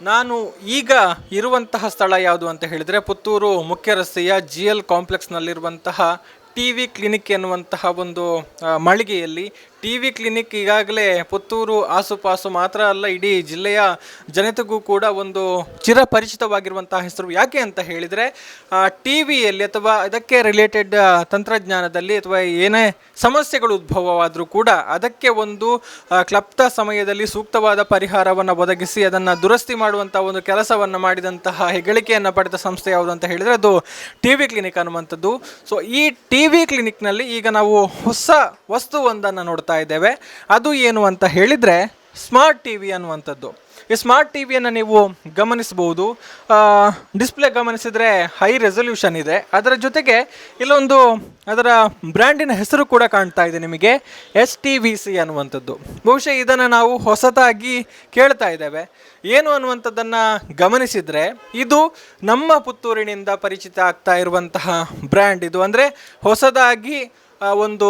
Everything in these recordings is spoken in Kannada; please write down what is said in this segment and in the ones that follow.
ನಾನು ಈಗ ಇರುವಂತಹ ಸ್ಥಳ ಯಾವುದು ಅಂತ ಹೇಳಿದರೆ ಪುತ್ತೂರು ಮುಖ್ಯ ರಸ್ತೆಯ GL ಕಾಂಪ್ಲೆಕ್ಸ್ನಲ್ಲಿರುವಂತಹ TV ಕ್ಲಿನಿಕ್ ಎನ್ನುವಂತಹ ಒಂದು ಮಳಿಗೆಯಲ್ಲಿ TV ಕ್ಲಿನಿಕ್ ಈಗಾಗಲೇ ಪುತ್ತೂರು ಆಸುಪಾಸು ಮಾತ್ರ ಅಲ್ಲ ಇಡೀ ಜಿಲ್ಲೆಯ ಜನತೆಗೂ ಕೂಡ ಒಂದು ಚಿರಪರಿಚಿತವಾಗಿರುವಂತಹ ಹೆಸರು. ಯಾಕೆ ಅಂತ ಹೇಳಿದರೆ TVಯಲ್ಲಿ ಅಥವಾ ಅದಕ್ಕೆ ರಿಲೇಟೆಡ್ ತಂತ್ರಜ್ಞಾನದಲ್ಲಿ ಅಥವಾ ಏನೇ ಸಮಸ್ಯೆಗಳು ಉದ್ಭವವಾದರೂ ಕೂಡ ಅದಕ್ಕೆ ಒಂದು ಕ್ಲಪ್ತ ಸಮಯದಲ್ಲಿ ಸೂಕ್ತವಾದ ಪರಿಹಾರವನ್ನು ಒದಗಿಸಿ ಅದನ್ನು ದುರಸ್ತಿ ಮಾಡುವಂಥ ಒಂದು ಕೆಲಸವನ್ನು ಮಾಡಿದಂತಹ ಹೆಗ್ಗಳಿಕೆಯನ್ನು ಪಡೆದ ಸಂಸ್ಥೆ ಯಾವುದು ಅಂತ ಹೇಳಿದರೆ ಅದು TV ಕ್ಲಿನಿಕ್ ಅನ್ನುವಂಥದ್ದು. ಸೊ ಈ TV ಕ್ಲಿನಿಕ್ನಲ್ಲಿ ಈಗ ನಾವು ಹೊಸ ವಸ್ತುವೊಂದನ್ನು ನೋಡ್ತಾ ಇದ್ದೇವೆ. ಅದು ಏನು ಅಂತ ಹೇಳಿದರೆ ಸ್ಮಾರ್ಟ್ TV ಅನ್ನುವಂಥದ್ದು. ಈ ಸ್ಮಾರ್ಟ್ TVಯನ್ನು ನೀವು ಗಮನಿಸಬಹುದು. ಡಿಸ್ಪ್ಲೇ ಗಮನಿಸಿದರೆ ಹೈ ರೆಸಲ್ಯೂಷನ್ ಇದೆ. ಅದರ ಜೊತೆಗೆ ಇಲ್ಲೊಂದು ಅದರ ಬ್ರ್ಯಾಂಡಿನ ಹೆಸರು ಕೂಡ ಕಾಣ್ತಾ ಇದೆ ನಿಮಗೆ, Stvc ಅನ್ನುವಂಥದ್ದು. ಬಹುಶಃ ಇದನ್ನು ನಾವು ಹೊಸದಾಗಿ ಕೇಳ್ತಾ ಇದ್ದೇವೆ. ಏನು ಅನ್ನುವಂಥದ್ದನ್ನು ಗಮನಿಸಿದರೆ ಇದು ನಮ್ಮ ಪುತ್ತೂರಿನಿಂದ ಪರಿಚಿತ ಆಗ್ತಾ ಇರುವಂತಹ ಬ್ರ್ಯಾಂಡ್ ಇದು. ಅಂದರೆ ಹೊಸದಾಗಿ ಒಂದು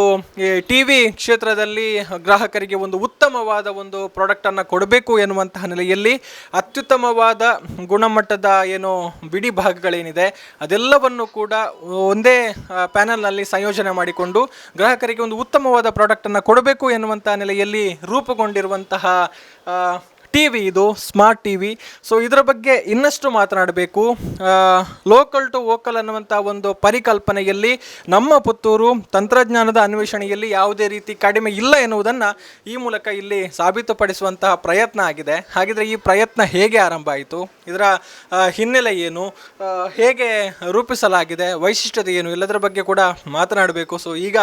TV ಕ್ಷೇತ್ರದಲ್ಲಿ ಗ್ರಾಹಕರಿಗೆ ಒಂದು ಉತ್ತಮವಾದ ಒಂದು ಪ್ರಾಡಕ್ಟನ್ನು ಕೊಡಬೇಕು ಎನ್ನುವಂತಹ ನೆಲೆಯಲ್ಲಿ ಅತ್ಯುತ್ತಮವಾದ ಗುಣಮಟ್ಟದ ಏನು ಬಿಡಿ ಭಾಗಗಳೇನಿದೆ ಅದೆಲ್ಲವನ್ನು ಕೂಡ ಒಂದೇ ಪ್ಯಾನಲ್ನಲ್ಲಿ ಸಂಯೋಜನೆ ಮಾಡಿಕೊಂಡು ಗ್ರಾಹಕರಿಗೆ ಒಂದು ಉತ್ತಮವಾದ ಪ್ರಾಡಕ್ಟನ್ನು ಕೊಡಬೇಕು ಎನ್ನುವಂತಹ ನೆಲೆಯಲ್ಲಿ ರೂಪುಗೊಂಡಿರುವಂತಹ TV ಇದು ಸ್ಮಾರ್ಟ್ TV. ಸೊ ಇದರ ಬಗ್ಗೆ ಇನ್ನಷ್ಟು ಮಾತನಾಡಬೇಕು. ಲೋಕಲ್ ಟು ವೋಕಲ್ ಅನ್ನುವಂಥ ಒಂದು ಪರಿಕಲ್ಪನೆಯಲ್ಲಿ ನಮ್ಮ ಪುತ್ತೂರು ತಂತ್ರಜ್ಞಾನದ ಅನ್ವೇಷಣೆಯಲ್ಲಿ ಯಾವುದೇ ರೀತಿ ಕಡಿಮೆ ಇಲ್ಲ ಎನ್ನುವುದನ್ನು ಈ ಮೂಲಕ ಇಲ್ಲಿ ಸಾಬೀತುಪಡಿಸುವಂತಹ ಪ್ರಯತ್ನ ಆಗಿದೆ. ಹಾಗಿದ್ರೆ ಈ ಪ್ರಯತ್ನ ಹೇಗೆ ಆರಂಭ ಆಯಿತು, ಇದರ ಹಿನ್ನೆಲೆ ಏನು, ಹೇಗೆ ರೂಪಿಸಲಾಗಿದೆ, ವೈಶಿಷ್ಟ್ಯತೆ ಏನು, ಎಲ್ಲದರ ಬಗ್ಗೆ ಕೂಡ ಮಾತನಾಡಬೇಕು. ಸೊ ಈಗ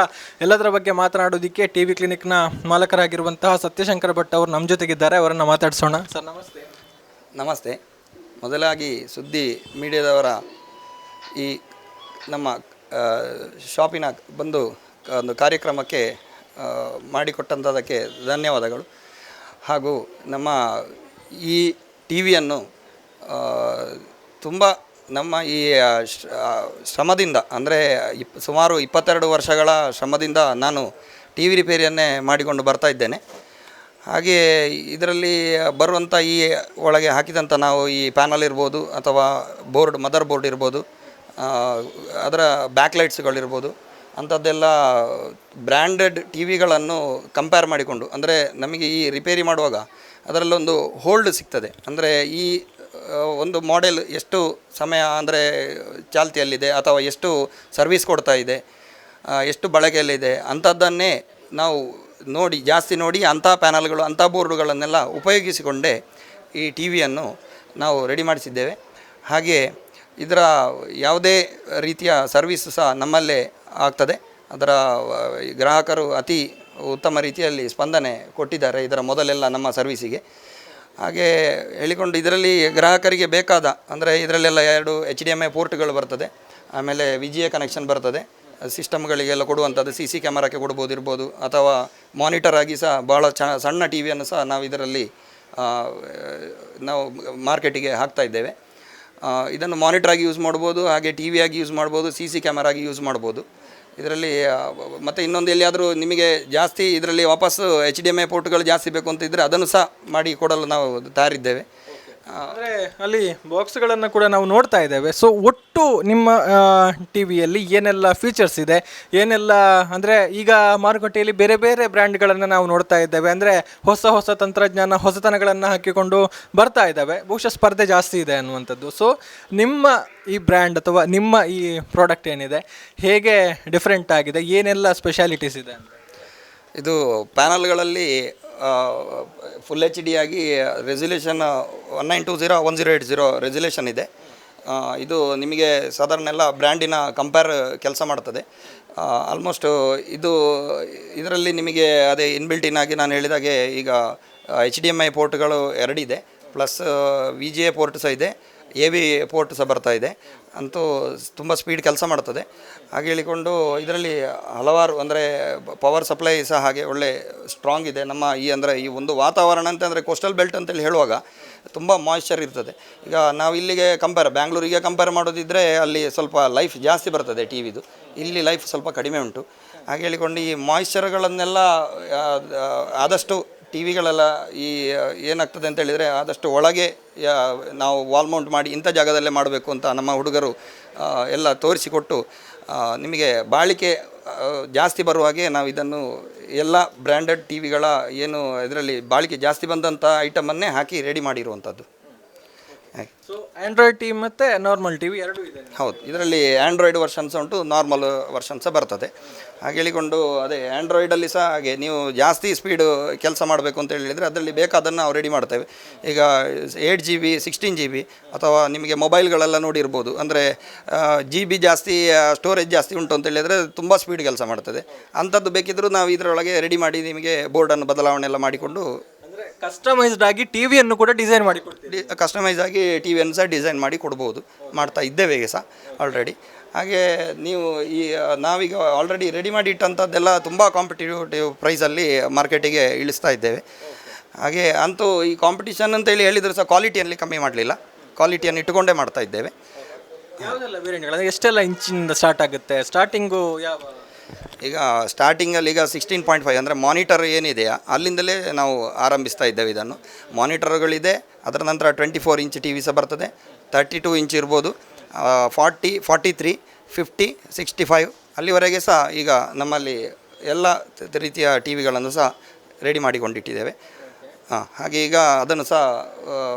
ಎಲ್ಲದರ ಬಗ್ಗೆ ಮಾತನಾಡೋದಕ್ಕೆ TV ಕ್ಲಿನಿಕ್ನ ಮಾಲಕರಾಗಿರುವಂತಹ ಸತ್ಯಶಂಕರ ಭಟ್ ಅವರು ನಮ್ಮ ಜೊತೆಗಿದ್ದಾರೆ. ಅವರನ್ನು ಮಾತಾಡಿಸೋಣ. ಸರ್ ನಮಸ್ತೆ. ನಮಸ್ತೆ. ಮೊದಲಾಗಿ ಸುದ್ದಿ ಮೀಡಿಯಾದವರ ಈ ನಮ್ಮ ಶಾಪಿನ ಬಂದು ಒಂದು ಕಾರ್ಯಕ್ರಮಕ್ಕೆ ಮಾಡಿಕೊಟ್ಟಂಥದ್ದಕ್ಕೆ ಧನ್ಯವಾದಗಳು. ಹಾಗೂ ನಮ್ಮ ಈ TVಯನ್ನು ತುಂಬ ನಮ್ಮ ಈ ಶ್ರಮದಿಂದ ಅಂದರೆ ಸುಮಾರು 22 ವರ್ಷಗಳ ಶ್ರಮದಿಂದ ನಾನು TV ರಿಪೇರಿಯನ್ನೇ ಮಾಡಿಕೊಂಡು ಬರ್ತಾ ಇದ್ದೇನೆ. ಹಾಗೆ ಇದರಲ್ಲಿ ಬರುವಂಥ ಈ ಒಳಗೆ ಹಾಕಿದಂಥ ನಾವು ಈ ಪ್ಯಾನಲ್ ಇರ್ಬೋದು ಅಥವಾ ಮದರ್ ಬೋರ್ಡ್ ಇರ್ಬೋದು, ಅದರ ಬ್ಯಾಕ್ಲೈಟ್ಸ್ಗಳಿರ್ಬೋದು, ಅಂಥದ್ದೆಲ್ಲ ಬ್ರ್ಯಾಂಡೆಡ್ TVಗಳನ್ನು ಕಂಪೇರ್ ಮಾಡಿಕೊಂಡು, ಅಂದರೆ ನಮಗೆ ಈ ರಿಪೇರಿ ಮಾಡುವಾಗ ಅದರಲ್ಲೊಂದು ಹೋಲ್ಡ್ ಸಿಗ್ತದೆ. ಅಂದರೆ ಈ ಒಂದು ಮಾಡೆಲ್ ಎಷ್ಟು ಸಮಯ ಅಂದರೆ ಚಾಲ್ತಿಯಲ್ಲಿದೆ ಅಥವಾ ಎಷ್ಟು ಸರ್ವಿಸ್ ಕೊಡ್ತಾ ಇದೆ, ಎಷ್ಟು ಬಳಕೆಯಲ್ಲಿದೆ ಅಂಥದ್ದನ್ನೇ ನಾವು ಜಾಸ್ತಿ ನೋಡಿ ಅಂಥ ಪ್ಯಾನಲ್ಗಳು ಅಂಥ ಬೋರ್ಡುಗಳನ್ನೆಲ್ಲ ಉಪಯೋಗಿಸಿಕೊಂಡೇ ಈ TVಯನ್ನು ನಾವು ರೆಡಿ ಮಾಡಿಸಿದ್ದೇವೆ. ಹಾಗೆ ಇದರ ಯಾವುದೇ ರೀತಿಯ ಸರ್ವಿಸ್ ಸಹ ನಮ್ಮಲ್ಲೇ ಆಗ್ತದೆ. ಅದರ ಗ್ರಾಹಕರು ಅತಿ ಉತ್ತಮ ರೀತಿಯಲ್ಲಿ ಸ್ಪಂದನೆ ಕೊಟ್ಟಿದ್ದಾರೆ ಇದರ ಮೊದಲೆಲ್ಲ ನಮ್ಮ ಸರ್ವಿಸಿಗೆ. ಹಾಗೆ ಹೇಳಿಕೊಂಡು ಇದರಲ್ಲಿ ಗ್ರಾಹಕರಿಗೆ ಬೇಕಾದ ಅಂದರೆ ಇದರಲ್ಲೆಲ್ಲ 2 HDMI ಪೋರ್ಟ್ಗಳು ಬರ್ತದೆ, ಆಮೇಲೆ VGA ಕನೆಕ್ಷನ್ ಬರ್ತದೆ. ಸಿಸ್ಟಮ್ಗಳಿಗೆಲ್ಲ ಕೊಡುವಂಥದ್ದು CC ಕ್ಯಾಮರಾಕ್ಕೆ ಕೊಡ್ಬೋದಿರ್ಬೋದು, ಅಥವಾ ಮಾನಿಟರ್ ಆಗಿ ಸಹ ಭಾಳ ಸಣ್ಣ TVಯನ್ನು ಸಹ ನಾವು ಇದರಲ್ಲಿ ನಾವು ಮಾರ್ಕೆಟಿಗೆ ಹಾಕ್ತಾ ಇದ್ದೇವೆ. ಇದನ್ನು ಮಾನಿಟರ್ ಆಗಿ ಯೂಸ್ ಮಾಡ್ಬೋದು, ಹಾಗೆ TV ಆಗಿ ಯೂಸ್ ಮಾಡ್ಬೋದು, CC ಕ್ಯಾಮರಾ ಆಗಿ ಯೂಸ್ ಮಾಡ್ಬೋದು ಇದರಲ್ಲಿ. ಮತ್ತು ಇನ್ನೊಂದು ಎಲ್ಲಿಯಾದರೂ ನಿಮಗೆ ಜಾಸ್ತಿ ಇದರಲ್ಲಿ ವಾಪಸ್ಸು HDMI ಪೋರ್ಟ್ಗಳು ಜಾಸ್ತಿ ಬೇಕು ಅಂತ ಇದ್ದರೆ ಅದನ್ನು ಸಹ ಮಾಡಿ ಕೊಡಲು ನಾವು ತಯಾರಿದ್ದೇವೆ. ಅಂದರೆ ಅಲ್ಲಿ ಬಾಕ್ಸ್ಗಳನ್ನು ಕೂಡ ನಾವು ನೋಡ್ತಾ ಇದ್ದೇವೆ. ಸೊ ಒಟ್ಟು ನಿಮ್ಮ TVಯಲ್ಲಿ ಏನೆಲ್ಲ ಫೀಚರ್ಸ್ ಇದೆ, ಏನೆಲ್ಲ ಅಂದರೆ ಈಗ ಮಾರುಕಟ್ಟೆಯಲ್ಲಿ ಬೇರೆ ಬೇರೆ ಬ್ರ್ಯಾಂಡ್ಗಳನ್ನು ನಾವು ನೋಡ್ತಾ ಇದ್ದೇವೆ. ಅಂದರೆ ಹೊಸ ತಂತ್ರಜ್ಞಾನ ಹೊಸತನಗಳನ್ನು ಹಾಕಿಕೊಂಡು ಬರ್ತಾ ಇದ್ದಾವೆ. ಬಹುಶಃ ಸ್ಪರ್ಧೆ ಜಾಸ್ತಿ ಇದೆ ಅನ್ನುವಂಥದ್ದು. ಸೊ ನಿಮ್ಮ ಈ ಬ್ರ್ಯಾಂಡ್ ಅಥವಾ ನಿಮ್ಮ ಈ ಪ್ರಾಡಕ್ಟ್ ಏನಿದೆ ಹೇಗೆ ಡಿಫ್ರೆಂಟ್ ಆಗಿದೆ, ಏನೆಲ್ಲ ಸ್ಪೆಷಾಲಿಟೀಸ್ ಇದೆ ಅಂತ? ಇದು ಪ್ಯಾನಲ್ಗಳಲ್ಲಿ ಫುಲ್ HD ಆಗಿ ರೆಸಲ್ಯೂಷನ್ 1920 ರೆಸಲ್ಯೂಷನ್ ಇದೆ. ಇದು ನಿಮಗೆ ಸಾಧಾರಣ ಎಲ್ಲ ಬ್ರ್ಯಾಂಡಿನ ಕಂಪೇರ್ ಕೆಲಸ ಮಾಡ್ತದೆ. ಆಲ್ಮೋಸ್ಟ್ ಇದರಲ್ಲಿ ನಿಮಗೆ ಅದೇ ಇನ್ಬಿಲ್ಟಿನ್ ಆಗಿ ನಾನು ಹೇಳಿದಾಗೆ ಈಗ HDMI ಪೋರ್ಟ್ಗಳು 2 ಇದೆ, ಪ್ಲಸ್ VGA ಪೋರ್ಟ್ ಸಹ ಇದೆ, AV ಪೋರ್ಟ್ ಸಹ ಬರ್ತಾ ಇದೆ. ಅಂತೂ ತುಂಬ ಸ್ಪೀಡ್ ಕೆಲಸ ಮಾಡ್ತದೆ. ಹಾಗೆ ಹೇಳಿಕೊಂಡು ಇದರಲ್ಲಿ ಹಲವಾರು ಅಂದರೆ ಪವರ್ ಸಪ್ಲೈ ಸಹ ಹಾಗೆ ಒಳ್ಳೆ ಸ್ಟ್ರಾಂಗ್ ಇದೆ. ನಮ್ಮ ಈ ಒಂದು ವಾತಾವರಣ ಅಂತಂದರೆ ಕೋಸ್ಟಲ್ ಬೆಲ್ಟ್ ಅಂತೇಳಿ ಹೇಳುವಾಗ ತುಂಬ ಮಾಯ್ಶ್ಚರ್ ಇರ್ತದೆ. ಈಗ ನಾವು ಇಲ್ಲಿಗೆ ಬ್ಯಾಂಗ್ಳೂರಿಗೆ ಕಂಪೇರ್ ಮಾಡೋದಿದ್ದರೆ ಅಲ್ಲಿ ಸ್ವಲ್ಪ ಲೈಫ್ ಜಾಸ್ತಿ ಬರ್ತದೆ TVದು, ಇಲ್ಲಿ ಲೈಫ್ ಸ್ವಲ್ಪ ಕಡಿಮೆ ಉಂಟು. ಹಾಗೆ ಹೇಳಿಕೊಂಡು ಈ ಮಾಯ್ಶ್ಚರ್ಗಳನ್ನೆಲ್ಲ ಆದಷ್ಟು ಟಿ ವಿಗಳೆಲ್ಲ ಈ ಏನಾಗ್ತದೆ ಅಂತ ಹೇಳಿದರೆ ಆದಷ್ಟು ಒಳಗೆ ನಾವು ವಾಲ್ ಮೌಂಟ್ ಮಾಡಿ ಇಂಥ ಜಾಗದಲ್ಲೇ ಮಾಡಬೇಕು ಅಂತ ನಮ್ಮ ಹುಡುಗರು ಎಲ್ಲ ತೋರಿಸಿಕೊಟ್ಟು ನಿಮಗೆ ಬಾಳಿಕೆ ಜಾಸ್ತಿ ಬರುವ ಹಾಗೆ ನಾವು ಇದನ್ನು ಎಲ್ಲ ಬ್ರ್ಯಾಂಡೆಡ್ ಟಿ ವಿಗಳ ಏನು ಇದರಲ್ಲಿ ಬಾಳಿಕೆ ಜಾಸ್ತಿ ಬಂದಂಥ ಐಟಮನ್ನೇ ಹಾಕಿ ರೆಡಿ ಮಾಡಿರುವಂಥದ್ದು. ಸೊ ಆಂಡ್ರಾಯ್ಡ್ ಟಿ ಮತ್ತು ನಾರ್ಮಲ್ ಟಿ ವಿ ಎರಡೂ ಇದೆ. ಹೌದು, ಇದರಲ್ಲಿ ಆ್ಯಂಡ್ರಾಯ್ಡ್ ವರ್ಷನ್ಸ್ ಉಂಟು, ನಾರ್ಮಲ್ ವರ್ಷನ್ಸ ಬರ್ತದೆ. ಹಾಗೆ ಹೇಳಿಕೊಂಡು ಅದೇ ಆ್ಯಂಡ್ರಾಯ್ಡಲ್ಲಿ ಸಹ ಹಾಗೆ ನೀವು ಜಾಸ್ತಿ ಸ್ಪೀಡು ಕೆಲಸ ಮಾಡಬೇಕು ಅಂತ ಹೇಳಿದರೆ ಅದರಲ್ಲಿ ಬೇಕಾದನ್ನು ನಾವು ರೆಡಿ ಮಾಡ್ತೇವೆ. ಈಗ 8GB 16GB ಅಥವಾ ನಿಮಗೆ ಮೊಬೈಲ್ಗಳೆಲ್ಲ ನೋಡಿರ್ಬೋದು, ಅಂದರೆ GB ಜಾಸ್ತಿ ಸ್ಟೋರೇಜ್ ಜಾಸ್ತಿ ಉಂಟು ಅಂತ ಹೇಳಿದರೆ ತುಂಬ ಸ್ಪೀಡ್ ಕೆಲಸ ಮಾಡ್ತದೆ. ಅಂಥದ್ದು ಬೇಕಿದ್ದರೂ ನಾವು ಇದರೊಳಗೆ ರೆಡಿ ಮಾಡಿ ನಿಮಗೆ ಬೋರ್ಡನ್ನು ಬದಲಾವಣೆ ಎಲ್ಲ ಮಾಡಿಕೊಂಡು ಕಸ್ಟಮೈಸ್ಡ್ ಆಗಿ ಟಿವಿಯನ್ನು ಕೂಡ ಡಿಸೈನ್ ಮಾಡಿ ಕಸ್ಟಮೈಸ್ ಆಗಿ ಟಿವಿಯನ್ನು ಸಹ ಡಿಸೈನ್ ಮಾಡಿ ಕೊಡ್ಬೋದು, ಮಾಡ್ತಾ ಇದ್ದೇವೆ ಈಗ ಸಹ ಆಲ್ರೆಡಿ. ಹಾಗೆ ನೀವು ಈ ನಾವೀಗ ಆಲ್ರೆಡಿ ರೆಡಿ ಮಾಡಿ ಇಟ್ಟಂಥದ್ದೆಲ್ಲ ತುಂಬ ಕಾಂಪಿಟೇಟಿವ್ ಪ್ರೈಸಲ್ಲಿ ಮಾರ್ಕೆಟಿಗೆ ಇಳಿಸ್ತಾ ಇದ್ದೇವೆ. ಹಾಗೆ ಅಂತೂ ಈ ಕಾಂಪಿಟೇಷನ್ ಅಂತೇಳಿ ಹೇಳಿದರೂ ಸಹ ಕ್ವಾಲಿಟಿಯಲ್ಲಿ ಕಮ್ಮಿ ಮಾಡಲಿಲ್ಲ, ಕ್ವಾಲಿಟಿಯನ್ನು ಇಟ್ಟುಕೊಂಡೇ ಮಾಡ್ತಾ ಇದ್ದೇವೆ. ಯಾವುದೆಲ್ಲ ವೇರಿಯಂಟ್ಗಳು ಎಷ್ಟೆಲ್ಲ ಇಂಚಿಂದ ಸ್ಟಾರ್ಟ್ ಆಗುತ್ತೆ? ಸ್ಟಾರ್ಟಿಂಗು ಯಾವ? ಈಗ ಸ್ಟಾರ್ಟಿಂಗಲ್ಲಿ ಈಗ 16.5 ಅಂದರೆ ಮಾನಿಟರ್ ಏನಿದೆಯಾ ಅಲ್ಲಿಂದಲೇ ನಾವು ಆರಂಭಿಸ್ತಾ ಇದ್ದೇವೆ. ಇದನ್ನು ಮಾನಿಟರ್ಗಳಿದೆ, ಅದರ ನಂತರ 24 ಇಂಚ್ ಟಿ ವಿ ಸಹ ಬರ್ತದೆ, 32 ಇಂಚ್ ಇರ್ಬೋದು, 40, 43, 50, 65 ಅಲ್ಲಿವರೆಗೆ ಸಹ ಈಗ ನಮ್ಮಲ್ಲಿ ಎಲ್ಲ ರೀತಿಯ ಟಿ ವಿಗಳನ್ನು ಸಹ ರೆಡಿ ಮಾಡಿಕೊಂಡಿಟ್ಟಿದ್ದೇವೆ. ಹಾಗೆ ಈಗ ಅದನ್ನು ಸಹ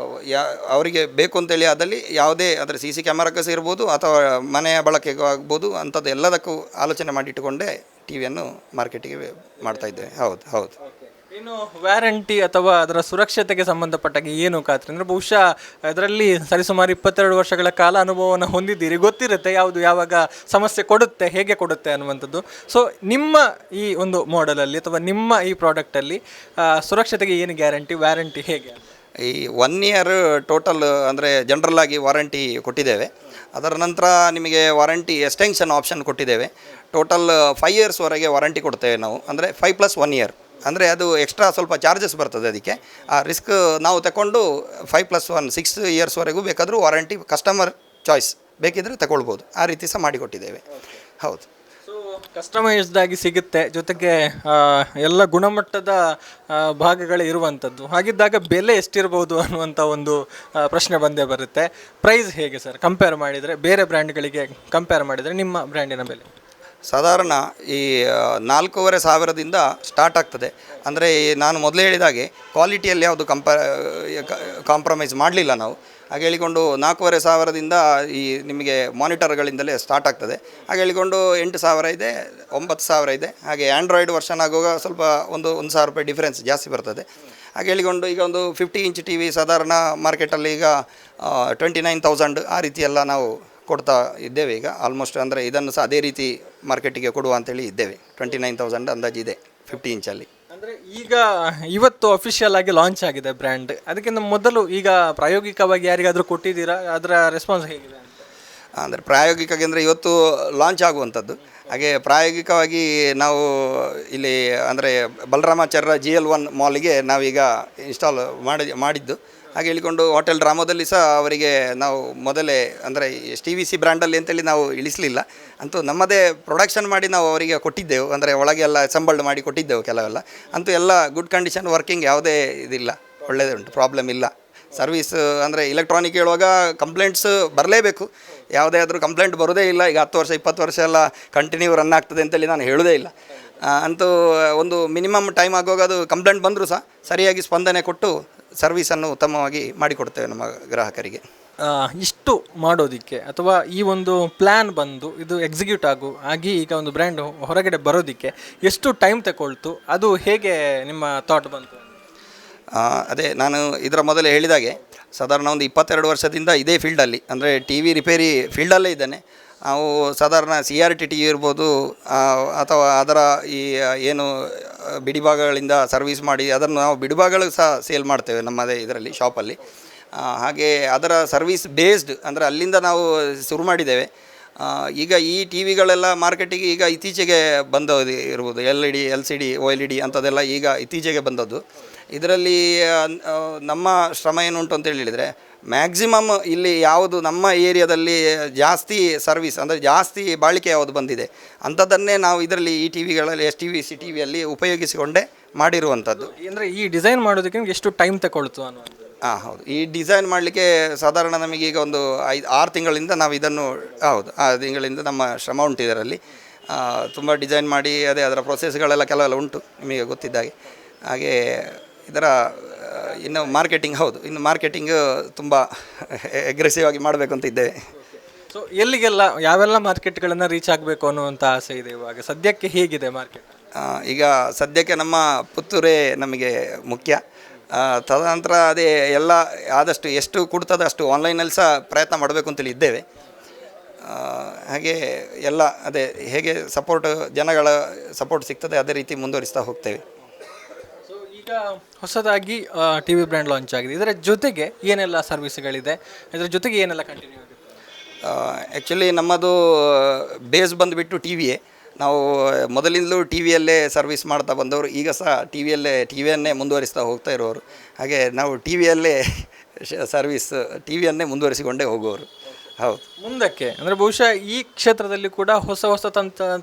ಅವರಿಗೆ ಬೇಕು ಅಂತೇಳಿ ಅದಲ್ಲಿ ಯಾವುದೇ ಅದರ CC ಕ್ಯಾಮರಾಕ್ಕೆ ಸಹ ಇರ್ಬೋದು ಅಥವಾ ಮನೆಯ ಬಳಕೆಗೂ ಆಗ್ಬೋದು, ಅಂಥದ್ದು ಎಲ್ಲದಕ್ಕೂ ಆಲೋಚನೆ ಮಾಡಿಟ್ಟುಕೊಂಡೇ ಟಿ ವಿಯನ್ನು ಮಾರ್ಕೆಟಿಗೆ ಮಾಡ್ತಾ ಇದ್ದೇವೆ. ಹೌದು ಹೌದು. ಇನ್ನು ವ್ಯಾರಂಟಿ ಅಥವಾ ಅದರ ಸುರಕ್ಷತೆಗೆ ಸಂಬಂಧಪಟ್ಟಾಗೆ ಏನು ಖಾತ್ರಿ ಅಂದರೆ ಬಹುಶಃ ಅದರಲ್ಲಿ ಸರಿಸುಮಾರು 22 ವರ್ಷಗಳ ಕಾಲ ಅನುಭವವನ್ನು ಹೊಂದಿದ್ದೀರಿ, ಗೊತ್ತಿರುತ್ತೆ ಯಾವುದು ಯಾವಾಗ ಸಮಸ್ಯೆ ಕೊಡುತ್ತೆ, ಹೇಗೆ ಕೊಡುತ್ತೆ ಅನ್ನುವಂಥದ್ದು. ಸೊ ನಿಮ್ಮ ಈ ಒಂದು ಮಾಡೆಲಲ್ಲಿ ಅಥವಾ ನಿಮ್ಮ ಈ ಪ್ರಾಡಕ್ಟಲ್ಲಿ ಸುರಕ್ಷತೆಗೆ ಏನು ಗ್ಯಾರಂಟಿ, ವ್ಯಾರಂಟಿ ಹೇಗೆ? ಈ 1 ಇಯರ್ ಟೋಟಲ್ ಅಂದರೆ ಜನರಲ್ ಆಗಿ ವಾರಂಟಿ ಕೊಟ್ಟಿದ್ದೇವೆ. ಅದರ ನಂತರ ನಿಮಗೆ ವಾರಂಟಿ ಎಕ್ಸ್ಟೆನ್ಷನ್ ಆಪ್ಷನ್ ಕೊಟ್ಟಿದ್ದೇವೆ. ಟೋಟಲ್ 5 ಇಯರ್ಸ್ವರೆಗೆ ವಾರಂಟಿ ಕೊಡ್ತೇವೆ ನಾವು, ಅಂದರೆ 5+1 ಇಯರ್. ಅಂದರೆ ಅದು ಎಕ್ಸ್ಟ್ರಾ ಸ್ವಲ್ಪ ಚಾರ್ಜಸ್ ಬರ್ತದೆ, ಅದಕ್ಕೆ ಆ ರಿಸ್ಕ್ ನಾವು ತಗೊಂಡು 5+1 6 ಇಯರ್ಸ್ವರೆಗೂ ಬೇಕಾದರೂ ವಾರಂಟಿ ಕಸ್ಟಮರ್ ಚಾಯ್ಸ್ ಬೇಕಿದ್ದರೆ ತಗೊಳ್ಬೋದು, ಆ ರೀತಿ ಸಹ ಮಾಡಿಕೊಟ್ಟಿದ್ದೇವೆ. ಹೌದು. ಸೊ ಕಸ್ಟಮೈಸ್ಡ್ ಆಗಿ ಸಿಗುತ್ತೆ, ಜೊತೆಗೆ ಎಲ್ಲ ಗುಣಮಟ್ಟದ ಭಾಗಗಳೇ ಇರುವಂಥದ್ದು. ಹಾಗಿದ್ದಾಗ ಬೆಲೆ ಎಷ್ಟಿರ್ಬೋದು ಅನ್ನುವಂಥ ಒಂದು ಪ್ರಶ್ನೆ ಬಂದೇ ಬರುತ್ತೆ. ಪ್ರೈಸ್ ಹೇಗೆ ಸರ್ ಕಂಪೇರ್ ಮಾಡಿದರೆ, ಬೇರೆ ಬ್ರ್ಯಾಂಡ್ಗಳಿಗೆ ಕಂಪೇರ್ ಮಾಡಿದರೆ ನಿಮ್ಮ ಬ್ರ್ಯಾಂಡಿನ ಬೆಲೆ? ಸಾಧಾರಣ ಈ 4,500ದಿಂದ ಸ್ಟಾರ್ಟ್ ಆಗ್ತದೆ. ಅಂದರೆ ನಾನು ಮೊದಲೇ ಹೇಳಿದಾಗೆ ಕ್ವಾಲಿಟಿಯಲ್ಲಿ ಯಾವುದು ಕಾಂಪ್ರಮೈಸ್ ಮಾಡಲಿಲ್ಲ ನಾವು. ಹಾಗೆ ಹೇಳಿಕೊಂಡು 4,500ದಿಂದ ಈ ನಿಮಗೆ ಮಾನಿಟರ್ಗಳಿಂದಲೇ ಸ್ಟಾರ್ಟ್ ಆಗ್ತದೆ. ಹಾಗೆ ಹೇಳಿಕೊಂಡು 8,000 ಇದೆ, 9,000 ಇದೆ. ಹಾಗೆ ಆ್ಯಂಡ್ರಾಯ್ಡ್ ವರ್ಷನ್ ಆಗುವಾಗ ಸ್ವಲ್ಪ ಒಂದು 1,000 ರೂಪಾಯಿ ಡಿಫ್ರೆನ್ಸ್ ಜಾಸ್ತಿ ಬರ್ತದೆ. ಹಾಗೆ ಹೇಳಿಕೊಂಡು ಈಗ ಒಂದು 50 ಇಂಚ್ ಟಿ ವಿ ಸಾಧಾರಣ ಮಾರ್ಕೆಟಲ್ಲಿ ಈಗ 29,000 ಆ ರೀತಿಯೆಲ್ಲ ನಾವು ಕೊಡ್ತಾ ಇದ್ದೇವೆ ಈಗ ಆಲ್ಮೋಸ್ಟ್. ಅಂದರೆ ಇದನ್ನು ಸಹ ಅದೇ ರೀತಿ ಮಾರ್ಕೆಟಿಗೆ ಕೊಡುವ ಅಂತೇಳಿ ಇದ್ದೇವೆ. 29,000 ಅಂದಾಜಿದೆ 50 ಇಂಚಲ್ಲಿ. ಅಂದರೆ ಈಗ ಇವತ್ತು ಅಫಿಷಿಯಲ್ ಆಗಿ ಲಾಂಚ್ ಆಗಿದೆ ಬ್ರ್ಯಾಂಡ್, ಅದಕ್ಕಿಂತ ಮೊದಲು ಈಗ ಪ್ರಾಯೋಗಿಕವಾಗಿ ಯಾರಿಗಾದರೂ ಕೊಟ್ಟಿದ್ದೀರಾ? ಅದರ ರೆಸ್ಪಾನ್ಸ್ ಹೇಗಿದೆ ಅಂತ? ಅಂದರೆ ಪ್ರಾಯೋಗಿಕವಾಗಿ ಅಂದರೆ ಇವತ್ತು ಲಾಂಚ್ ಆಗುವಂಥದ್ದು. ಹಾಗೆ ಪ್ರಾಯೋಗಿಕವಾಗಿ ನಾವು ಇಲ್ಲಿ ಅಂದರೆ ಬಲರಾಮಾಚಾರ್ಯ GL1 ಮಾಲಿಗೆ ನಾವೀಗ ಇನ್ಸ್ಟಾಲ್ ಮಾಡಿದ್ದು. ಹಾಗೆ ಹೇಳಿಕೊಂಡು ಹೋಟೆಲ್ ಡ್ರಾಮಾದಲ್ಲಿ ಸಹ ಅವರಿಗೆ ನಾವು ಮೊದಲೇ ಅಂದರೆ Stvc ಬ್ರ್ಯಾಂಡಲ್ಲಿ ಅಂತೇಳಿ ನಾವು ಇಳಿಸಲಿಲ್ಲ, ಅಂತೂ ನಮ್ಮದೇ ಪ್ರೊಡಕ್ಷನ್ ಮಾಡಿ ನಾವು ಅವರಿಗೆ ಕೊಟ್ಟಿದ್ದೆವು. ಅಂದರೆ ಒಳಗೆಲ್ಲ ಅಸೆಂಬಲ್ಡ್ ಮಾಡಿ ಕೊಟ್ಟಿದ್ದೆವು ಕೆಲವೆಲ್ಲ. ಅಂತೂ ಎಲ್ಲ ಗುಡ್ ಕಂಡೀಷನ್ ವರ್ಕಿಂಗ್, ಯಾವುದೇ ಇದಿಲ್ಲ, ಒಳ್ಳೆಯದೇ ಉಂಟು, ಪ್ರಾಬ್ಲಮ್ ಇಲ್ಲ. ಸರ್ವಿಸ್ ಅಂದರೆ ಇಲೆಕ್ಟ್ರಾನಿಕ್ ಹೇಳುವಾಗ ಕಂಪ್ಲೇಂಟ್ಸ್ ಬರಲೇಬೇಕು, ಯಾವುದೇ ಆದರೂ ಕಂಪ್ಲೇಂಟ್ ಬರೋದೇ ಇಲ್ಲ. ಈಗ 10 ವರ್ಷ 20 ವರ್ಷ ಎಲ್ಲ ಕಂಟಿನ್ಯೂ ರನ್ ಆಗ್ತದೆ ಅಂತೇಳಿ ನಾನು ಹೇಳೋದೇ ಇಲ್ಲ. ಅಂತೂ ಒಂದು ಮಿನಿಮಮ್ ಟೈಮ್ ಆಗುವಾಗ ಅದು ಕಂಪ್ಲೇಂಟ್ ಬಂದರೂ ಸಹ ಸರಿಯಾಗಿ ಸ್ಪಂದನೆ ಕೊಟ್ಟು ಸರ್ವಿಸನ್ನು ಉತ್ತಮವಾಗಿ ಮಾಡಿಕೊಡ್ತೇವೆ ನಮ್ಮ ಗ್ರಾಹಕರಿಗೆ. ಇಷ್ಟು ಮಾಡೋದಕ್ಕೆ ಅಥವಾ ಈ ಒಂದು ಪ್ಲ್ಯಾನ್ ಬಂದು ಇದು ಎಕ್ಸಿಕ್ಯೂಟ್ ಆಗಿ ಈಗ ಒಂದು ಬ್ರ್ಯಾಂಡ್ ಹೊರಗಡೆ ಬರೋದಕ್ಕೆ ಎಷ್ಟು ಟೈಮ್ ತಗೊಳ್ತು? ಅದು ಹೇಗೆ ನಿಮ್ಮ ಥಾಟ್ ಬಂತು? ಅದೇ ನಾನು ಇದರ ಮೊದಲೇ ಹೇಳಿದಾಗೆ ಸಾಧಾರಣ ಒಂದು 22 ವರ್ಷದಿಂದ ಇದೇ ಫೀಲ್ಡಲ್ಲಿ ಅಂದರೆ ಟಿ ವಿ ರಿಪೇರಿ ಫೀಲ್ಡಲ್ಲೇ ಇದ್ದೇನೆ. ನಾವು ಸಾಧಾರಣ CRT ಟಿ ವಿ ಇರ್ಬೋದು ಅಥವಾ ಅದರ ಈ ಏನು ಬಿಡಿಭಾಗಗಳಿಂದ ಸರ್ವಿಸ್ ಮಾಡಿ ಅದನ್ನು ನಾವು ಬಿಡಿಭಾಗಗಳು ಸಹ ಸೇಲ್ ಮಾಡ್ತೇವೆ ನಮ್ಮದೇ ಇದರಲ್ಲಿ ಶಾಪಲ್ಲಿ. ಹಾಗೆ ಅದರ ಸರ್ವಿಸ್ ಬೇಸ್ಡ್ ಅಂದರೆ ಅಲ್ಲಿಂದ ನಾವು ಶುರು ಮಾಡಿದ್ದೇವೆ. ಈಗ ಈ ಟಿ ವಿಗಳೆಲ್ಲ ಮಾರ್ಕೆಟಿಗೆ ಈಗ ಇತ್ತೀಚೆಗೆ ಬಂದದ್ದು ಇರ್ಬೋದು, LED LCD OLED ಅಂಥದ್ದೆಲ್ಲ ಈಗ ಇತ್ತೀಚೆಗೆ ಬಂದದ್ದು. ಇದರಲ್ಲಿ ನಮ್ಮ ಶ್ರಮ ಏನುಂಟು ಅಂತ ಹೇಳಿದರೆ ಮ್ಯಾಕ್ಸಿಮಮ್ ಇಲ್ಲಿ ಯಾವುದು ನಮ್ಮ ಏರಿಯಾದಲ್ಲಿ ಜಾಸ್ತಿ ಸರ್ವಿಸ್ ಅಂದರೆ ಜಾಸ್ತಿ ಬಾಳಿಕೆ ಯಾವುದು ಬಂದಿದೆ ಅಂಥದ್ದನ್ನೇ ನಾವು ಇದರಲ್ಲಿ ಈ ಟಿ ವಿಗಳಲ್ಲಿ STVC ಟಿ ವಿಯಲ್ಲಿ ಉಪಯೋಗಿಸಿಕೊಂಡೇ ಮಾಡಿರುವಂಥದ್ದು. ಅಂದರೆ ಈ ಡಿಸೈನ್ ಮಾಡೋದಕ್ಕೆ ನಿಮ್ಗೆ ಎಷ್ಟು ಟೈಮ್ ತಗೊಳ್ತು ಅನ್ನೋದು? ಹೌದು. ಈ ಡಿಸೈನ್ ಮಾಡಲಿಕ್ಕೆ ಸಾಧಾರಣ ನಮಗೀಗ ಒಂದು 5-6 ತಿಂಗಳಿಂದ ನಾವು ಇದನ್ನು ಹೌದು 6 ತಿಂಗಳಿಂದ ನಮ್ಮ ಶ್ರಮ ಉಂಟು ಇದರಲ್ಲಿ. ತುಂಬ ಡಿಸೈನ್ ಮಾಡಿ ಅದರ ಪ್ರೊಸೆಸ್ಗಳೆಲ್ಲ ಕೆಲವೆಲ್ಲ ಉಂಟು ನಿಮಗೆ ಗೊತ್ತಿದ್ದಾಗೆ. ಹಾಗೆ ಇದರ ಇನ್ನು ಮಾರ್ಕೆಟಿಂಗ್ ಇನ್ನು ಮಾರ್ಕೆಟಿಂಗ್ ತುಂಬ ಅಗ್ರೆಸಿವ್ ಆಗಿ ಮಾಡಬೇಕು ಅಂತ ಇದ್ದೇವೆ. ಸೊ ಎಲ್ಲಿಗೆಲ್ಲ ಯಾವೆಲ್ಲ ಮಾರ್ಕೆಟ್ಗಳನ್ನು ರೀಚ್ ಆಗಬೇಕು ಅನ್ನುವಂಥ ಆಸೆ ಇದೆ ಇವಾಗ ಸದ್ಯಕ್ಕೆ? ಹೇಗಿದೆ ಮಾರ್ಕೆಟ್? ಈಗ ಸದ್ಯಕ್ಕೆ ನಮ್ಮ ಪುತ್ತೂರೇ ನಮಗೆ ಮುಖ್ಯ. ತದನಂತರ ಅದೇ ಎಲ್ಲ ಆದಷ್ಟು ಎಷ್ಟು ಕೊಡ್ತದೆ ಅಷ್ಟು ಆನ್ಲೈನಲ್ಲಿ ಸಹ ಪ್ರಯತ್ನ ಮಾಡಬೇಕು ಅಂತೇಳಿ ಇದ್ದೇವೆ. ಹಾಗೆ ಎಲ್ಲ ಅದೇ ಹೇಗೆ ಸಪೋರ್ಟ್ ಜನಗಳ ಸಪೋರ್ಟ್ ಸಿಗ್ತದೆ ಅದೇ ರೀತಿ ಮುಂದುವರಿಸ್ತಾ ಹೋಗ್ತೇವೆ. ಸೊ ಈಗ ಹೊಸದಾಗಿ TV ಬ್ರ್ಯಾಂಡ್ ಲಾಂಚ್ ಆಗಿದೆ. ಇದರ ಜೊತೆಗೆ ಏನೆಲ್ಲ ಸರ್ವಿಸ್ಗಳಿದೆ, ಇದರ ಜೊತೆಗೆ ಏನೆಲ್ಲ ಕಂಟಿನ್ಯೂ ಆಗುತ್ತೆ? ಆ್ಯಕ್ಚುಲಿ ನಮ್ಮದು ಬೇಸ್ ಬಂದುಬಿಟ್ಟು ಟಿ ವಿಯೇ. ನಾವು ಮೊದಲಿಂದಲೂ ಟಿ ವಿಯಲ್ಲೇ ಸರ್ವಿಸ್ ಮಾಡ್ತಾ ಬಂದವರು, ಈಗ ಸಹ ಟಿ ವಿಯನ್ನೇ ಮುಂದುವರಿಸ್ತಾ ಹೋಗ್ತಾ ಇರೋರು. ಹಾಗೆ ನಾವು ಟಿ ವಿಯಲ್ಲೇ ಸರ್ವಿಸ್ ಟಿ ವಿಯನ್ನೇ ಮುಂದುವರಿಸಿಕೊಂಡೇ ಹೋಗುವವರು. ಹೌದು. ಮುಂದಕ್ಕೆ ಅಂದರೆ ಬಹುಶಃ ಈ ಕ್ಷೇತ್ರದಲ್ಲಿ ಕೂಡ ಹೊಸ ಹೊಸ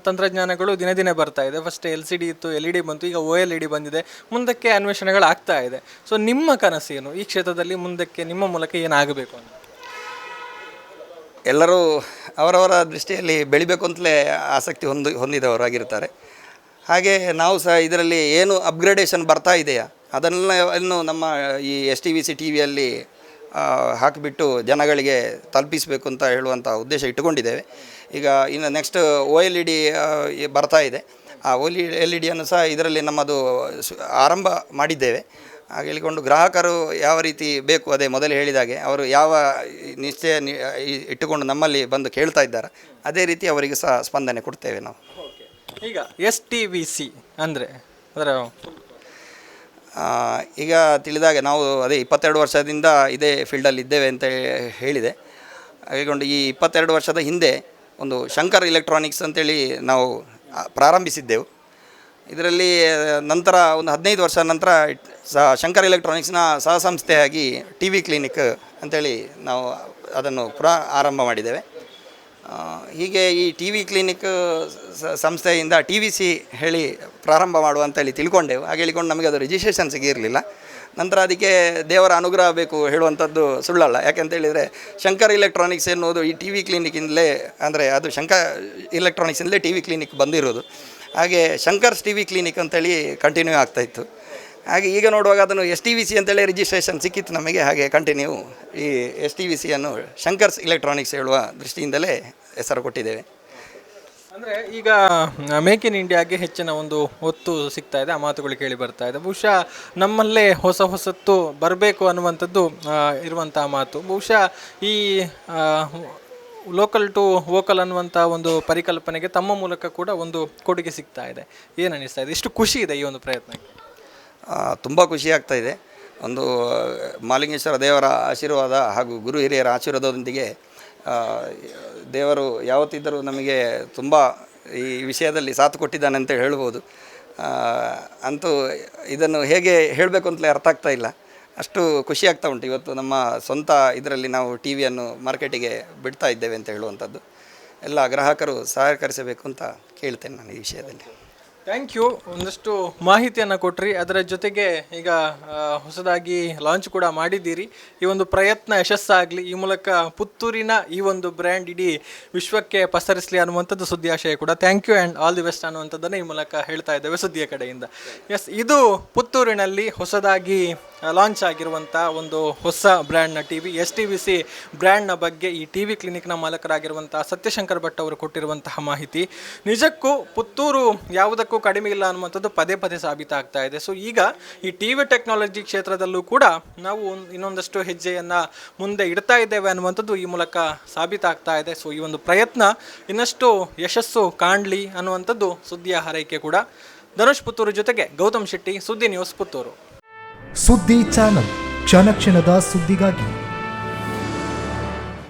ತಂತ್ರಜ್ಞಾನಗಳು ದಿನೇ ದಿನೇ ಬರ್ತಾ ಇದೆ. ಫಸ್ಟ್ LCD ಇತ್ತು, LED ಬಂತು, ಈಗ OLED ಬಂದಿದೆ. ಮುಂದಕ್ಕೆ ಅನ್ವೇಷಣೆಗಳು ಆಗ್ತಾ ಇದೆ. ಸೊ ನಿಮ್ಮ ಕನಸೇನು ಈ ಕ್ಷೇತ್ರದಲ್ಲಿ? ಮುಂದಕ್ಕೆ ನಿಮ್ಮ ಮೂಲಕ ಏನಾಗಬೇಕು ಅಂತ? ಎಲ್ಲರೂ ಅವರವರ ದೃಷ್ಟಿಯಲ್ಲಿ ಬೆಳಿಬೇಕು ಅಂತಲೇ ಆಸಕ್ತಿ ಹೊಂದಿದವರಾಗಿರ್ತಾರೆ. ಹಾಗೆ ನಾವು ಸಹ ಇದರಲ್ಲಿ ಏನು ಅಪ್ಗ್ರೇಡೇಷನ್ ಬರ್ತಾ ಇದೆಯಾ ಅದನ್ನು ನಮ್ಮ ಈ STVC ಟಿ ವಿಯಲ್ಲಿ ಹಾಕಿಬಿಟ್ಟು ಜನಗಳಿಗೆ ತಲುಪಿಸಬೇಕು ಅಂತ ಹೇಳುವಂಥ ಉದ್ದೇಶ ಇಟ್ಟುಕೊಂಡಿದ್ದೇವೆ. ಈಗ ಇನ್ನು ನೆಕ್ಸ್ಟ್ OLED ಬರ್ತಾ ಇದೆ. ಆ OLEDಯನ್ನು ಸಹ ಇದರಲ್ಲಿ ನಮ್ಮದು ಆರಂಭ ಮಾಡಿದ್ದೇವೆ. ಹಾಗೆ ಹೇಳಿಕೊಂಡು ಗ್ರಾಹಕರು ಯಾವ ರೀತಿ ಬೇಕು ಅದೇ ಮೊದಲು ಹೇಳಿದಾಗೆ ಅವರು ಯಾವ ನಿಶ್ಚಯ ಇಟ್ಟುಕೊಂಡು ನಮ್ಮಲ್ಲಿ ಬಂದು ಕೇಳ್ತಾ ಇದ್ದಾರೆ ಅದೇ ರೀತಿ ಅವರಿಗೆ ಸಹ ಸ್ಪಂದನೆ ಕೊಡ್ತೇವೆ ನಾವು. ಈಗ STVC ಅಂದರೆ ಅದರ ಈಗ ತಿಳಿದಾಗೆ ನಾವು ಅದೇ 22 ವರ್ಷದಿಂದ ಇದೇ ಫೀಲ್ಡಲ್ಲಿ ಇದ್ದೇವೆ ಅಂತ ಹೇಳಿದೆ. ಹಾಗೆಕೊಂಡು ಈ 22 ವರ್ಷದ ಹಿಂದೆ ಒಂದು ಶಂಕರ್ ಎಲೆಕ್ಟ್ರಾನಿಕ್ಸ್ ಅಂತೇಳಿ ನಾವು ಪ್ರಾರಂಭಿಸಿದ್ದೆವು. ಇದರಲ್ಲಿ ನಂತರ ಒಂದು 15 ವರ್ಷ ನಂತರ ಶಂಕರ್ ಎಲೆಕ್ಟ್ರಾನಿಕ್ಸ್ನ ಸಹಸಂಸ್ಥೆಯಾಗಿ TV ಕ್ಲಿನಿಕ್ ಅಂತೇಳಿ ನಾವು ಅದನ್ನು ಆರಂಭ ಮಾಡಿದ್ದೇವೆ. ಹೀಗೆ ಈ TV ಕ್ಲಿನಿಕ್ ಸಂಸ್ಥೆಯಿಂದ TVC ಹೇಳಿ ಪ್ರಾರಂಭ ಮಾಡುವ ಅಂತೇಳಿ ತಿಳ್ಕೊಂಡೆವು. ಹಾಗೆ ಹೇಳಿಕೊಂಡು ನಮಗೆ ಅದು ರಿಜಿಸ್ಟ್ರೇಷನ್ ಸಿಗಿರಲಿಲ್ಲ. ನಂತರ ಅದಕ್ಕೆ ದೇವರ ಅನುಗ್ರಹ ಬೇಕು ಹೇಳುವಂಥದ್ದು ಸುಳ್ಳಲ್ಲ. ಯಾಕೆಂತೇಳಿದರೆ ಶಂಕರ್ ಎಲೆಕ್ಟ್ರಾನಿಕ್ಸ್ ಎನ್ನುವುದು ಈ TV ಕ್ಲಿನಿಕ್ಕಿಂದಲೇ ಅಂದರೆ ಅದು ಶಂಕರ್ ಎಲೆಕ್ಟ್ರಾನಿಕ್ಸಿಂದಲೇ TV ಕ್ಲಿನಿಕ್ ಬಂದಿರೋದು. ಹಾಗೆ ಶಂಕರ್ಸ್ TV ಕ್ಲಿನಿಕ್ ಅಂತೇಳಿ ಕಂಟಿನ್ಯೂ ಆಗ್ತಾಯಿತ್ತು. ಹಾಗೆ ಈಗ ನೋಡುವಾಗ ಅದನ್ನು STVC ಅಂತೇಳಿ ರಿಜಿಸ್ಟ್ರೇಷನ್ ಸಿಕ್ಕಿತ್ತು ನಮಗೆ. ಹಾಗೆ ಕಂಟಿನ್ಯೂ ಈ STVCಯನ್ನು ಶಂಕರ್ಸ್ ಎಲೆಕ್ಟ್ರಾನಿಕ್ಸ್ ಹೇಳುವ ದೃಷ್ಟಿಯಿಂದಲೇ ಹೆಸರು ಕೊಟ್ಟಿದ್ದೇವೆ. ಅಂದರೆ ಈಗ ಮೇಕ್ ಇನ್ ಇಂಡಿಯಾಗೆ ಹೆಚ್ಚಿನ ಒಂದು ಒತ್ತು ಸಿಗ್ತಾ ಇದೆ, ಆ ಮಾತುಗಳು ಕೇಳಿ ಬರ್ತಾ ಇದೆ. ಬಹುಶಃ ನಮ್ಮಲ್ಲೇ ಹೊಸತ್ತು ಬರಬೇಕು ಅನ್ನುವಂಥದ್ದು ಇರುವಂಥ ಮಾತು. ಬಹುಶಃ ಈ ಲೋಕಲ್ ಟು ವೋಕಲ್ ಅನ್ನುವಂಥ ಒಂದು ಪರಿಕಲ್ಪನೆಗೆ ತಮ್ಮ ಮೂಲಕ ಕೂಡ ಒಂದು ಕೊಡುಗೆ ಸಿಗ್ತಾ ಇದೆ. ಏನು ಅನ್ನಿಸ್ತಾ ಇದೆ? ಎಷ್ಟು ಖುಷಿ ಇದೆ ಈ ಒಂದು ಪ್ರಯತ್ನಕ್ಕೆ? ತುಂಬ ಖುಷಿ ಆಗ್ತಾ ಇದೆ. ಒಂದು ಮಾಲಿಂಗೇಶ್ವರ ದೇವರ ಆಶೀರ್ವಾದ ಹಾಗೂ ಗುರು ಹಿರಿಯರ ಆಶೀರ್ವಾದದೊಂದಿಗೆ ದೇವರು ಯಾವತ್ತಿದ್ದರೂ ನಮಗೆ ತುಂಬ ಈ ವಿಷಯದಲ್ಲಿ ಸಾಥ್ ಕೊಟ್ಟಿದ್ದಾನೆ ಅಂತ ಹೇಳ್ಬೋದು. ಅಂತೂ ಇದನ್ನು ಹೇಗೆ ಹೇಳಬೇಕು ಅಂತಲೇ ಅರ್ಥ ಆಗ್ತಾ ಇಲ್ಲ, ಅಷ್ಟು ಖುಷಿ ಆಗ್ತಾ ಉಂಟು. ಇವತ್ತು ನಮ್ಮ ಸ್ವಂತ ಇದರಲ್ಲಿ ನಾವು TV ಯನ್ನು ಮಾರ್ಕೆಟಿಗೆ ಬಿಡ್ತಾ ಇದ್ದೇವೆ ಅಂತ ಹೇಳುವಂಥದ್ದು. ಎಲ್ಲ ಗ್ರಾಹಕರು ಸಹಕರಿಸಬೇಕು ಅಂತ ಕೇಳ್ತೇನೆ ನಾನು ಈ ವಿಷಯದಲ್ಲಿ. Thank you. ಒಂದಷ್ಟು ಮಾಹಿತಿಯನ್ನು ಕೊಟ್ರಿ. ಅದರ ಜೊತೆಗೆ ಈಗ ಹೊಸದಾಗಿ ಲಾಂಚ್ ಕೂಡ ಮಾಡಿದ್ದೀರಿ. ಈ ಒಂದು ಪ್ರಯತ್ನ ಯಶಸ್ಸಾಗಲಿ, ಈ ಮೂಲಕ ಪುತ್ತೂರಿನ ಈ ಒಂದು ಬ್ರ್ಯಾಂಡ್ ಇಡೀ ವಿಶ್ವಕ್ಕೆ ಪಸರಿಸಲಿ ಅನ್ನುವಂಥದ್ದು ಸುದ್ದಿ ಆಶಯ ಕೂಡ. Thank you and all the best ಅನ್ನುವಂಥದ್ದನ್ನು ಈ ಮೂಲಕ ಹೇಳ್ತಾ ಇದ್ದೇವೆ ಸುದ್ದಿಯ ಕಡೆಯಿಂದ. ಎಸ್, ಇದು ಪುತ್ತೂರಿನಲ್ಲಿ ಹೊಸದಾಗಿ ಲಾಂಚ್ ಆಗಿರುವಂಥ ಒಂದು ಹೊಸ ಬ್ರ್ಯಾಂಡ್ನ TV STVC ಬ್ರ್ಯಾಂಡ್ನ ಬಗ್ಗೆ ಈ TV ಕ್ಲಿನಿಕ್ನ ಮಾಲಕರಾಗಿರುವಂಥ ಸತ್ಯಶಂಕರ್ ಭಟ್ ಅವರು ಕೊಟ್ಟಿರುವಂತಹ ಮಾಹಿತಿ ನಿಜಕ್ಕೂ ಪುತ್ತೂರು ಯಾವುದಕ್ಕೂ ಕಡಿಮೆ ಇಲ್ಲ ಅನ್ನುವಂಥದ್ದು ಪದೇ ಪದೇ ಸಾಬೀತಾಗ್ತಾ ಇದೆ. ಸೊ ಈಗ ಈ TV ಟೆಕ್ನಾಲಜಿ ಕ್ಷೇತ್ರದಲ್ಲೂ ಕೂಡ ನಾವು ಇನ್ನೊಂದಷ್ಟು ಹೆಜ್ಜೆಯನ್ನು ಮುಂದೆ ಇಡ್ತಾ ಇದ್ದೇವೆ ಅನ್ನುವಂಥದ್ದು ಈ ಮೂಲಕ ಸಾಬೀತಾಗ್ತಾ ಇದೆ. ಸೊ ಈ ಒಂದು ಪ್ರಯತ್ನ ಇನ್ನಷ್ಟು ಯಶಸ್ಸು ಕಾಣಲಿ ಅನ್ನುವಂಥದ್ದು ಸುದ್ದಿಯ ಹಾರೈಕೆ ಕೂಡ. ಧನುಷ್ ಪುತ್ತೂರು ಜೊತೆಗೆ ಗೌತಮ್ ಶೆಟ್ಟಿ, ಸುದ್ದಿ ನ್ಯೂಸ್, ಪುತ್ತೂರು. ಸುದ್ದಿ ಚಾನಲ್, ಕ್ಷಣ ಕ್ಷಣದ ಸುದ್ದಿಗಾಗಿ.